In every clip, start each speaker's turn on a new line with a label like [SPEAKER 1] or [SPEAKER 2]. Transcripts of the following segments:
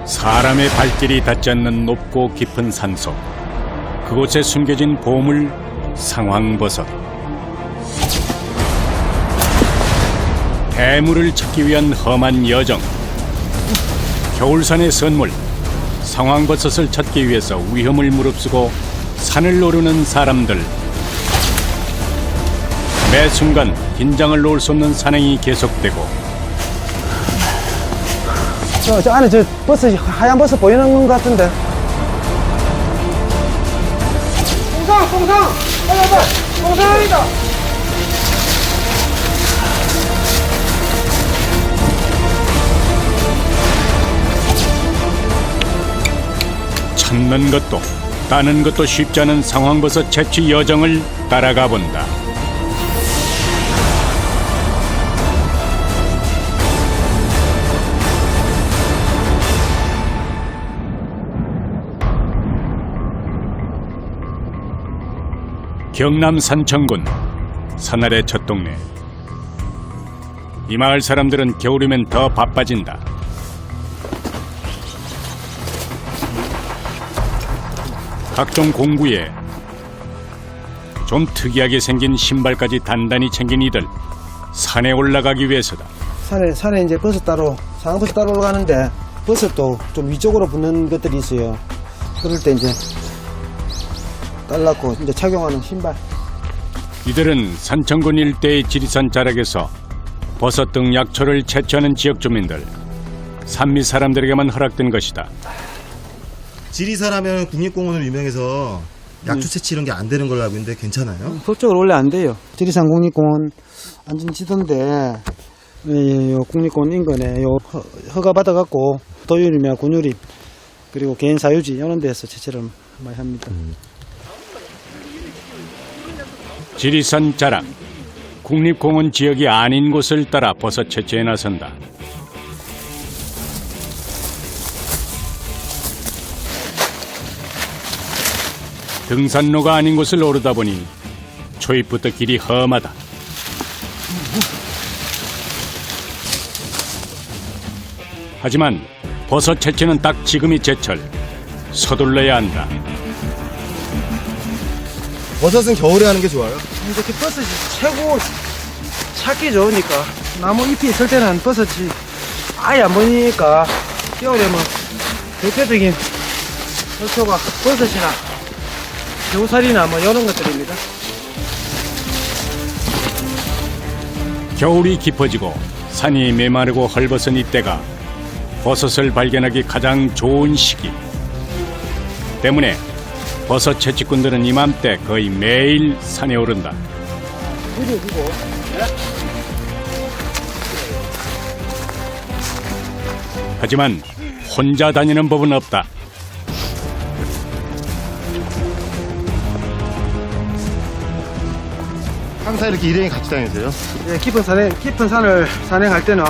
[SPEAKER 1] 사람의 발길이 닿지 않는 높고 깊은 산속, 그곳에 숨겨진 보물 상황버섯. 해물을 찾기 위한 험한 여정. 겨울산의 선물 상황버섯을 찾기 위해서 위험을 무릅쓰고 산을 오르는 사람들. 매 순간 긴장을 놓을 수 없는 산행이 계속되고,
[SPEAKER 2] 저 안에 저 버섯이 하얀 버섯 보이는 것 같은데. 송상이다.
[SPEAKER 1] 찾는 것도 따는 것도 쉽지 않은 상황버섯 채취 여정을 따라가 본다. 경남 산청군 산아래 첫 동네. 이 마을 사람들은 겨울이면 더 바빠진다. 각종 공구에 좀 특이하게 생긴 신발까지 단단히 챙긴 이들. 산에 올라가기 위해서다.
[SPEAKER 2] 산에 이제 버섯 따로, 상황버섯 따로 올라가는데 버섯도 좀 위쪽으로 붙는 것들이 있어요. 그럴 때 이제 달라고 이제 착용하는 신발.
[SPEAKER 1] 이들은 산청군 일대의 지리산 자락에서 버섯 등 약초를 채취하는 지역 주민들. 산미 사람들에게만 허락된 것이다.
[SPEAKER 3] 지리산하면 국립공원으로 유명해서 약초 채취 이런 게 안 되는 걸로 알고 있는데 괜찮아요?
[SPEAKER 2] 법적으로 원래 안 돼요. 지리산 국립공원 안전지도인데 요 국립공원 인근에 요 허가 받아갖고 도유림이나 군유림 그리고 개인 사유지 이런 데서 채취를 많이 합니다.
[SPEAKER 1] 지리산 자락, 국립공원 지역이 아닌 곳을 따라 버섯 채취에 나선다. 등산로가 아닌 곳을 오르다 보니 초입부터 길이 험하다. 하지만 버섯 채취는 딱 지금이 제철. 서둘러야 한다.
[SPEAKER 3] 버섯은 겨울에 하는 게 좋아요?
[SPEAKER 2] 이렇게 버섯이 최고 찾기 좋으니까 나무 잎이 있을 때는 버섯이 아예 안 보이니까 겨울에 뭐 대표적인 벌초가 버섯이나 겨우살이나 뭐 이런 것들입니다.
[SPEAKER 1] 겨울이 깊어지고 산이 메마르고 헐벗은 이때가 버섯을 발견하기 가장 좋은 시기. 때문에 버섯 채취꾼들은 이맘때 거의 매일 산에 오른다. 하지만 혼자 다니는 법은 없다.
[SPEAKER 3] 항상 이렇게 일행이 같이 다니세요?
[SPEAKER 2] 예, 깊은 산을 산행할 때는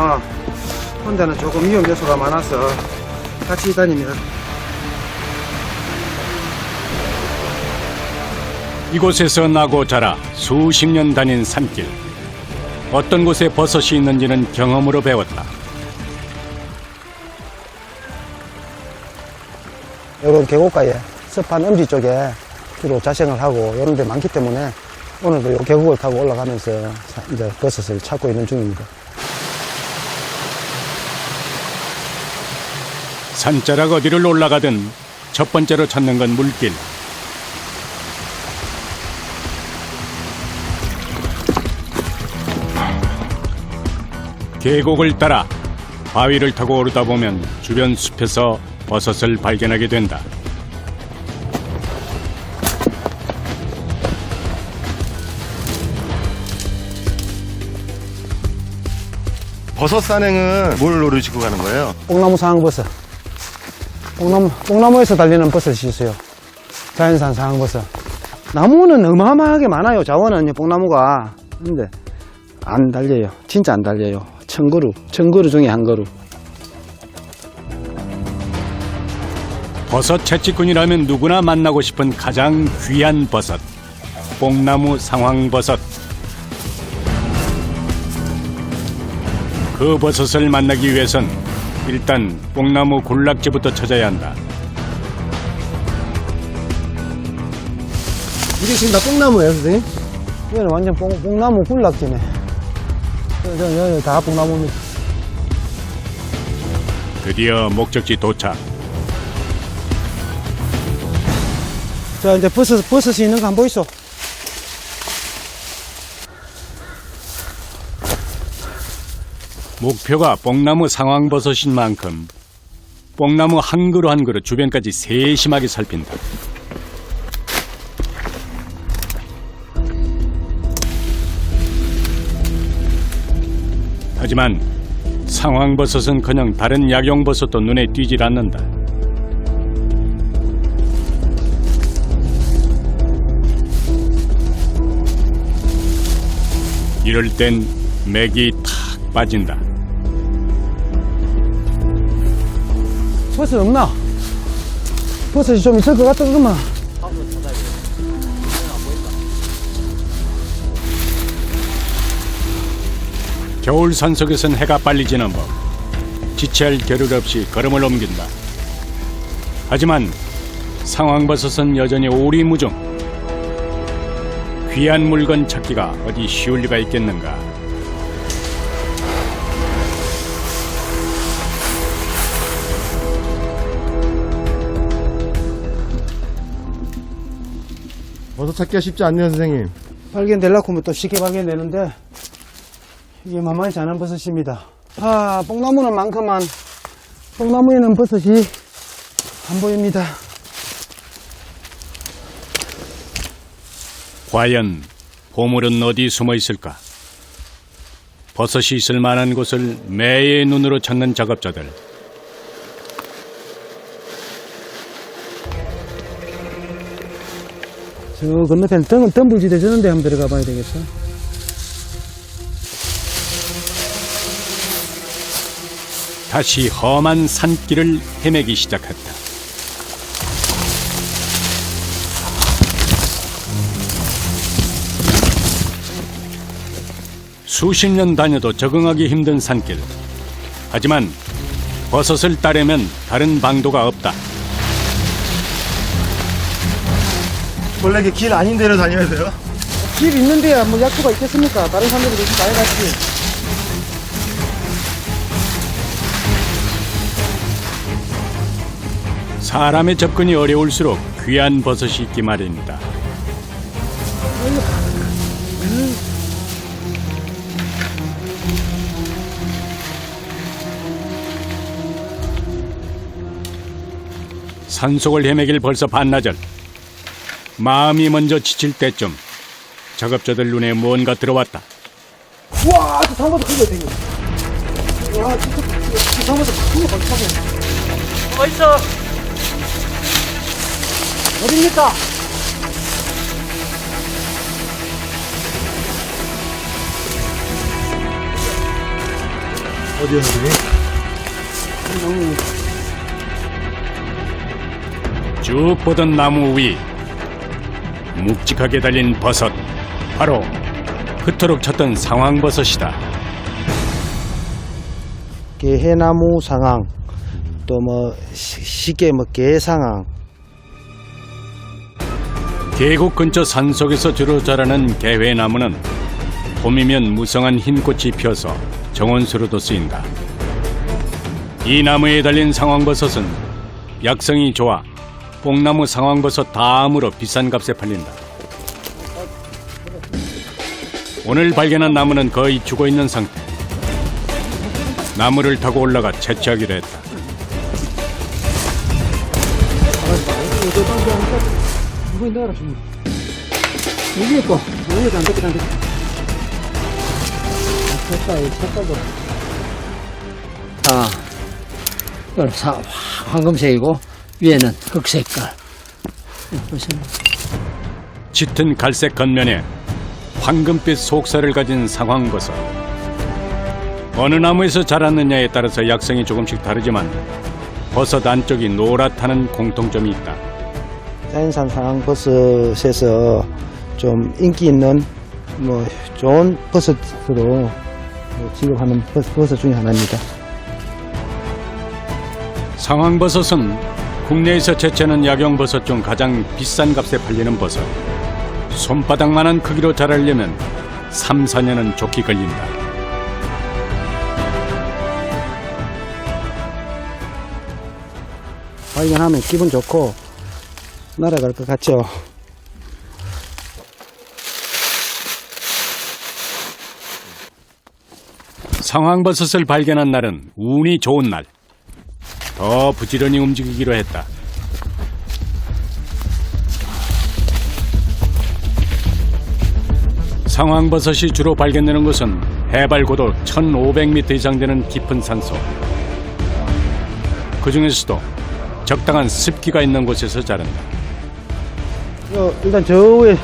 [SPEAKER 2] 혼자는 조금 위험 요소가 많아서 같이 다닙니다.
[SPEAKER 1] 이곳에서 나고 자라 수십 년 다닌 산길. 어떤 곳에 버섯이 있는지는 경험으로 배웠다.
[SPEAKER 2] 이런 계곡가에 습한 음지 쪽에 주로 자생을 하고 이런 데 많기 때문에 오늘도 이 계곡을 타고 올라가면서 이제 버섯을 찾고 있는 중입니다.
[SPEAKER 1] 산자락 어디를 올라가든 첫 번째로 찾는 건 물길. 계곡을 따라 바위를 타고 오르다 보면 주변 숲에서 버섯을 발견하게 된다.
[SPEAKER 3] 버섯 산행은 뭘 노리시고 가는 거예요?
[SPEAKER 2] 뽕나무 상황버섯. 뽕나무에서 달리는 버섯이 있어요. 자연산 상황버섯. 나무는 어마어마하게 많아요. 자원은 뽕나무가. 근데 안 달려요. 진짜 안 달려요. 천그루 중에 한 그루.
[SPEAKER 1] 버섯 채취꾼이라면 누구나 만나고 싶은 가장 귀한 버섯. 뽕나무 상황버섯. 그 버섯을 만나기 위해선 일단 뽕나무 군락지부터 찾아야 한다.
[SPEAKER 3] 이게 지금 다 뽕나무예요, 선생님?
[SPEAKER 2] 이거는 완전 뽕나무 군락지네. 여기 다 뽕나무입니다.
[SPEAKER 1] 드디어 목적지 도착.
[SPEAKER 2] 자, 이제 버섯이 있는 거 한번 보이소.
[SPEAKER 1] 목표가 뽕나무 상황버섯인 만큼 뽕나무 한 그루 한 그루 주변까지 세심하게 살핀다. 하지만 상황버섯은커녕 다른 약용버섯도 눈에 띄질 않는다. 이럴 땐 맥이 탁 빠진다.
[SPEAKER 2] 버섯 없나? 버섯이 좀 있을 것 같더구만.
[SPEAKER 1] 겨울 산속에선 해가 빨리 지는 법. 지체할 겨를 없이 걸음을 옮긴다. 하지만 상황버섯은 여전히 오리무중. 귀한 물건 찾기가 어디 쉬울 리가 있겠는가.
[SPEAKER 3] 버섯 찾기가 쉽지 않네요, 선생님.
[SPEAKER 2] 발견되려고 하면 또 쉽게 발견되는데 이게 만만치 않은 버섯입니다. 아, 뽕나무는 많구만. 뽕나무에는 버섯이 안 보입니다.
[SPEAKER 1] 과연 보물은 어디 숨어 있을까? 버섯이 있을 만한 곳을 매의 눈으로 찾는 작업자들.
[SPEAKER 2] 저 건너편 덤불지대 저런 데 한번 들어가 봐야 되겠어.
[SPEAKER 1] 다시 험한 산길을 헤매기 시작했다. 수십 년 다녀도 적응하기 힘든 산길. 하지만 버섯을 따려면 다른 방도가 없다.
[SPEAKER 3] 원래 이게 길 아닌 데로 다녀야 돼요?
[SPEAKER 2] 길 있는데야 뭐 약초가 있겠습니까? 다른 사람들이 그렇게 다 해갔지.
[SPEAKER 1] 사람의 접근이 어려울수록 귀한 버섯이 있기 마련이다. 산속을 헤매길 벌써 반나절. 마음이 먼저 지칠 때쯤 작업자들 눈에 뭔가 들어왔다.
[SPEAKER 2] 우와, 저 상어도 크게 생겼. 와, 진짜 저 상어도 크게 벌떡하네. 어딨어? 어딥니까?
[SPEAKER 3] 어디요, 선생님?
[SPEAKER 1] 쭉 뻗은 나무 위 묵직하게 달린 버섯, 바로 그토록 찾던 상황버섯이다.
[SPEAKER 2] 개해나무 상황, 또 뭐 쉽게 뭐 개상황.
[SPEAKER 1] 계곡 근처 산속에서 주로 자라는 개회나무는 봄이면 무성한 흰꽃이 피어서 정원수로도 쓰인다. 이 나무에 달린 상황버섯은 약성이 좋아 뽕나무 상황버섯 다음으로 비싼 값에 팔린다. 오늘 발견한 나무는 거의 죽어있는 상태. 나무를 타고 올라가 채취하기로 했다.
[SPEAKER 2] 누구인 줄 알아, 지금. 여기 있고, 여기도 안 됐다, 안 됐다. 됐다, 이 색깔도.
[SPEAKER 4] 아, 이건 황금색이고 위에는 흑색깔. 보시면
[SPEAKER 1] 짙은 갈색 겉면에 황금빛 속살을 가진 상황버섯. 어느 나무에서 자랐느냐에 따라서 약성이 조금씩 다르지만 버섯 안쪽이 노랗다는 공통점이 있다.
[SPEAKER 2] 자연산 상황버섯에서 좀 인기 있는 뭐 좋은 버섯으로 취급하는 버섯 중에 하나입니다.
[SPEAKER 1] 상황버섯은 국내에서 채취하는 약용버섯 중 가장 비싼 값에 팔리는 버섯. 손바닥만한 크기로 자라려면 3, 4년은 좋게 걸린다.
[SPEAKER 2] 발견하면 기분 좋고 날아갈 것 같죠.
[SPEAKER 1] 상황버섯을 발견한 날은 운이 좋은 날. 더 부지런히 움직이기로 했다. 상황버섯이 주로 발견되는 곳은 해발 고도 1500m 이상 되는 깊은 산속. 그 중에서도 적당한 습기가 있는 곳에서 자란다.
[SPEAKER 2] 일단 저 위에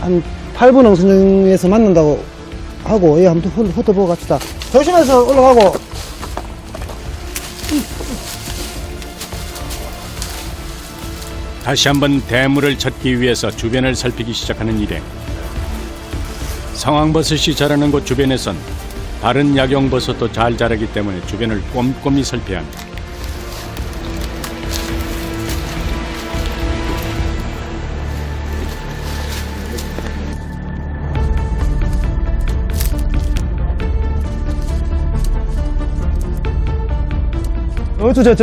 [SPEAKER 2] 한 8분 응선에서 만난다고 하고, 예, 한번 훑어보고 갑시다. 조심해서 올라가고.
[SPEAKER 1] 다시 한번 대물을 찾기 위해서 주변을 살피기 시작하는 일행. 상황버섯이 자라는 곳 주변에선 다른 약용버섯도 잘 자라기 때문에 주변을 꼼꼼히 살펴야 한다.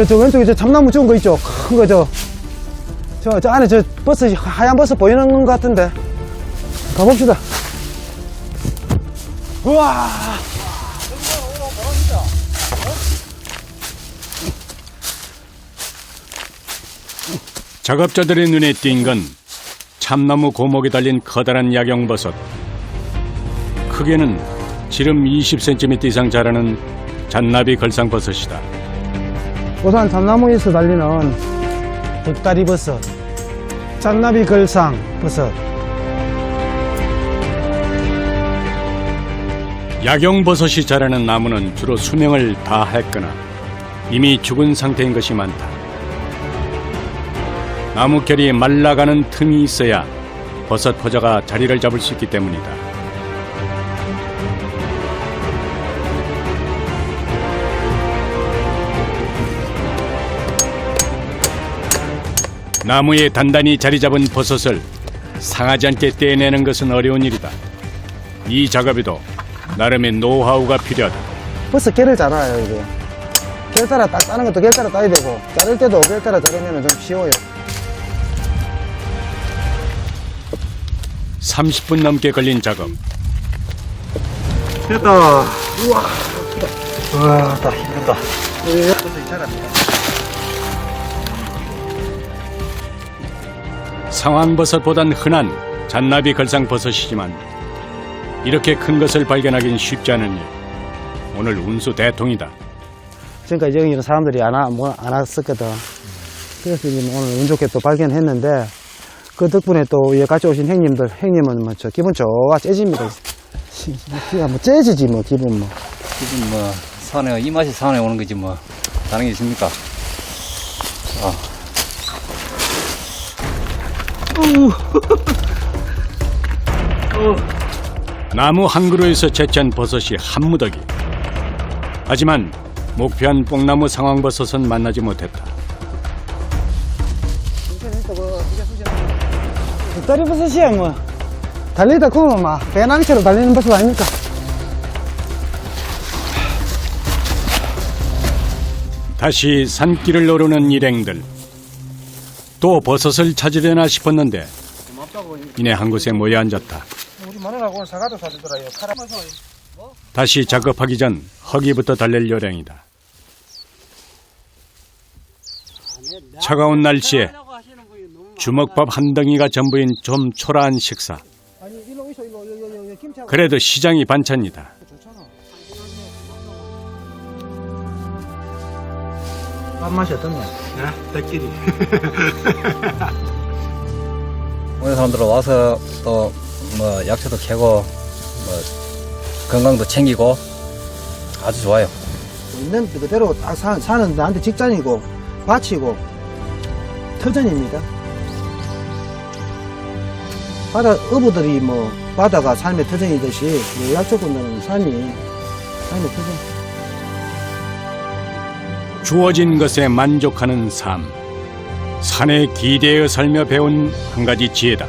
[SPEAKER 2] 저 왼쪽에 저 참나무 찍은 거 있죠? 큰 거, 저 안에 저 버섯이, 하얀 버섯 보이는 것 같은데. 가봅시다. 우와!
[SPEAKER 1] 작업자들의 눈에 띈 건 참나무 고목에 달린 커다란 약용버섯. 크기는 지름 20cm 이상 자라는 잔나비 걸상버섯이다.
[SPEAKER 2] 고산 참나무에서 달리는 덕다리 버섯, 잔나비 걸상 버섯.
[SPEAKER 1] 약용버섯이 자라는 나무는 주로 수명을 다했거나 이미 죽은 상태인 것이 많다. 나무결이 말라가는 틈이 있어야 버섯 포자가 자리를 잡을 수 있기 때문이다. 나무에 단단히 자리 잡은 버섯을 상하지 않게 떼내는 것은 어려운 일이다. 이 작업에도 나름의 노하우가 필요하다.
[SPEAKER 2] 버섯 깨를 잘라요, 이게. 깨 따라 딱 따는 것도 깨 따라 따야 되고, 자를 때도 깨 따라 자르면 좀 쉬워요.
[SPEAKER 1] 30분 넘게 걸린 작업.
[SPEAKER 2] 됐다. 우와. 우와, 다 힘들다. 버섯이 자랍니다.
[SPEAKER 1] 상황버섯보단 흔한 잔나비 걸상버섯이지만 이렇게 큰 것을 발견하기는 쉽지 않은 일. 오늘 운수 대통이다.
[SPEAKER 2] 지금까지 여기 있는 사람들이 안 왔었거든. 그래서 이제 오늘 운 좋게 또 발견했는데, 그 덕분에 또 같이 오신 형님은 뭐 저 기분 좋아 째집니다. 뭐 째지지 뭐 기분 뭐.
[SPEAKER 5] 지금 뭐 산에 이 맛이 산에 오는 거지 뭐 다른 게 있습니까?
[SPEAKER 1] 나무 한 그루에서 채취한 버섯이 한 무더기. 하지만 목표한 뽕나무 상황버섯은 만나지 못했다.
[SPEAKER 2] 덕다리 버섯이야 뭐. 달리다 보면 막 배낭처럼 달리는 버섯 아닙니까?
[SPEAKER 1] 다시 산길을 오르는 일행들. 또 버섯을 찾으려나 싶었는데 이내 한 곳에 모여 앉았다.
[SPEAKER 2] 우리 마누라가 오늘 사과도 사주더라요.
[SPEAKER 1] 다시 작업하기 전 허기부터 달랠 요령이다. 차가운 날씨에 주먹밥 한 덩이가 전부인 좀 초라한 식사. 그래도 시장이 반찬이다.
[SPEAKER 2] 밥맛이 어떻냐? 대끼리.
[SPEAKER 5] 오늘 사람들 와서 또 뭐 약초도 캐고 뭐 건강도 챙기고 아주 좋아요.
[SPEAKER 2] 있는 그대로 딱 사는 나한테 직장이고 밭이고 터전입니다. 바다 어부들이 뭐 바다가 삶의 터전이듯이 약초꾼들은 삶의 터전.
[SPEAKER 1] 주어진 것에 만족하는 삶. 산에 기대어 살며 배운 한 가지 지혜다.